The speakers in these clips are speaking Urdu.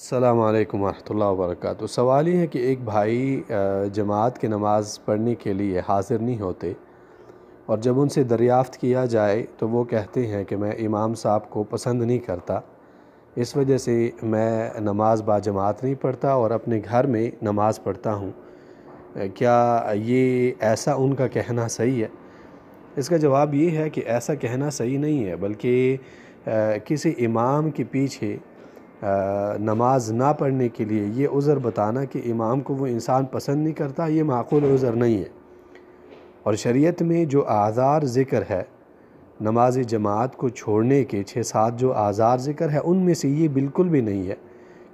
السلام علیکم ورحمۃ اللہ وبرکاتہ۔ سوال یہ ہے کہ ایک بھائی جماعت کی نماز پڑھنے کے لیے حاضر نہیں ہوتے، اور جب ان سے دریافت کیا جائے تو وہ کہتے ہیں کہ میں امام صاحب کو پسند نہیں کرتا، اس وجہ سے میں نماز با جماعت نہیں پڑھتا اور اپنے گھر میں نماز پڑھتا ہوں۔ کیا یہ ایسا ان کا کہنا صحیح ہے؟ اس کا جواب یہ ہے کہ ایسا کہنا صحیح نہیں ہے، بلکہ کسی امام کے پیچھے نماز نہ پڑھنے کے لیے یہ عذر بتانا کہ امام کو وہ انسان پسند نہیں کرتا، یہ معقول عذر نہیں ہے۔ اور شریعت میں جو اعذار ذکر ہے نماز جماعت کو چھوڑنے کے 6-7 جو اعذار ذکر ہے، ان میں سے یہ بالکل بھی نہیں ہے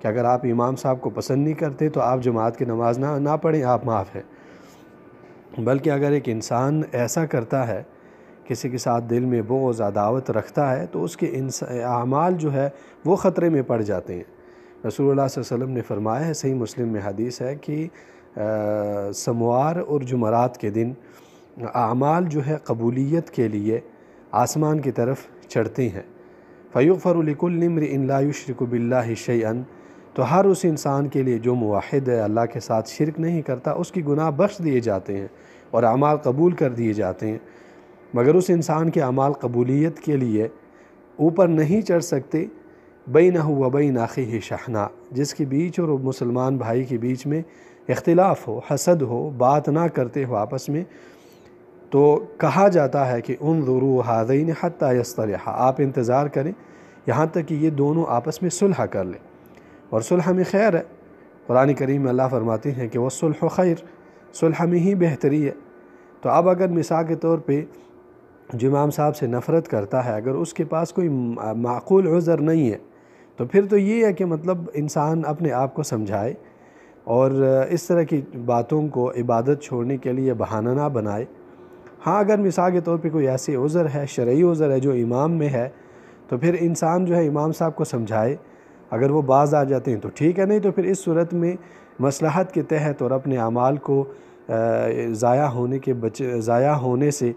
کہ اگر آپ امام صاحب کو پسند نہیں کرتے تو آپ جماعت کی نماز نہ پڑھیں، آپ معاف ہیں۔ بلکہ اگر ایک انسان ایسا کرتا ہے، کسی کے ساتھ دل میں بغض عداوت رکھتا ہے، تو اس کے اعمال جو ہے وہ خطرے میں پڑ جاتے ہیں۔ رسول اللہ صلی اللہ علیہ وسلم نے فرمایا ہے، صحیح مسلم میں حدیث ہے کہ سموار اور جمعرات کے دن اعمال جو ہے قبولیت کے لیے آسمان کی طرف چڑھتے ہیں۔ فَيُغْفَرُ لِكُلِّ امْرِئٍ لَا يُشْرِكُ بِاللَّهِ شَيْئًا، تو ہر اس انسان کے لیے جو موحد ہے، اللہ کے ساتھ شرک نہیں کرتا، اس کی گناہ بخش دیے جاتے ہیں اور اعمال قبول کر دیے جاتے ہیں۔ مگر اس انسان کے اعمال قبولیت کے لیے اوپر نہیں چڑھ سکتے بینہ و بین اخیہ شحناء، جس کے بیچ اور مسلمان بھائی کے بیچ میں اختلاف ہو، حسد ہو، بات نہ کرتے ہو آپس میں، تو کہا جاتا ہے کہ انظروا ھذین حتی یصطلحا، آپ انتظار کریں یہاں تک کہ یہ دونوں آپس میں صلح کر لیں، اور صلح میں خیر ہے۔ قرآن کریم میں اللہ فرماتے ہیں کہ والصلح خیر، صلح میں ہی بہتری ہے۔ تو اب اگر مثال کے طور پہ جو امام صاحب سے نفرت کرتا ہے، اگر اس کے پاس کوئی معقول عذر نہیں ہے، تو پھر تو یہ ہے کہ مطلب انسان اپنے آپ کو سمجھائے اور اس طرح کی باتوں کو عبادت چھوڑنے کے لیے بہانہ نہ بنائے۔ ہاں اگر مثال کے طور پہ کوئی ایسی عذر ہے، شرعی عذر ہے جو امام میں ہے، تو پھر انسان جو ہے امام صاحب کو سمجھائے، اگر وہ باز آ جاتے ہیں تو ٹھیک ہے، نہیں تو پھر اس صورت میں مصلحت کے تحت اور اپنے اعمال کو ضائع ہونے سے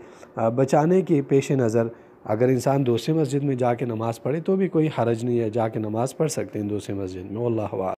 بچانے کے پیش نظر اگر انسان دوسری مسجد میں جا کے نماز پڑھے تو بھی کوئی حرج نہیں ہے، جا کے نماز پڑھ سکتے ہیں دوسری مسجد میں۔ واللہ اعلم۔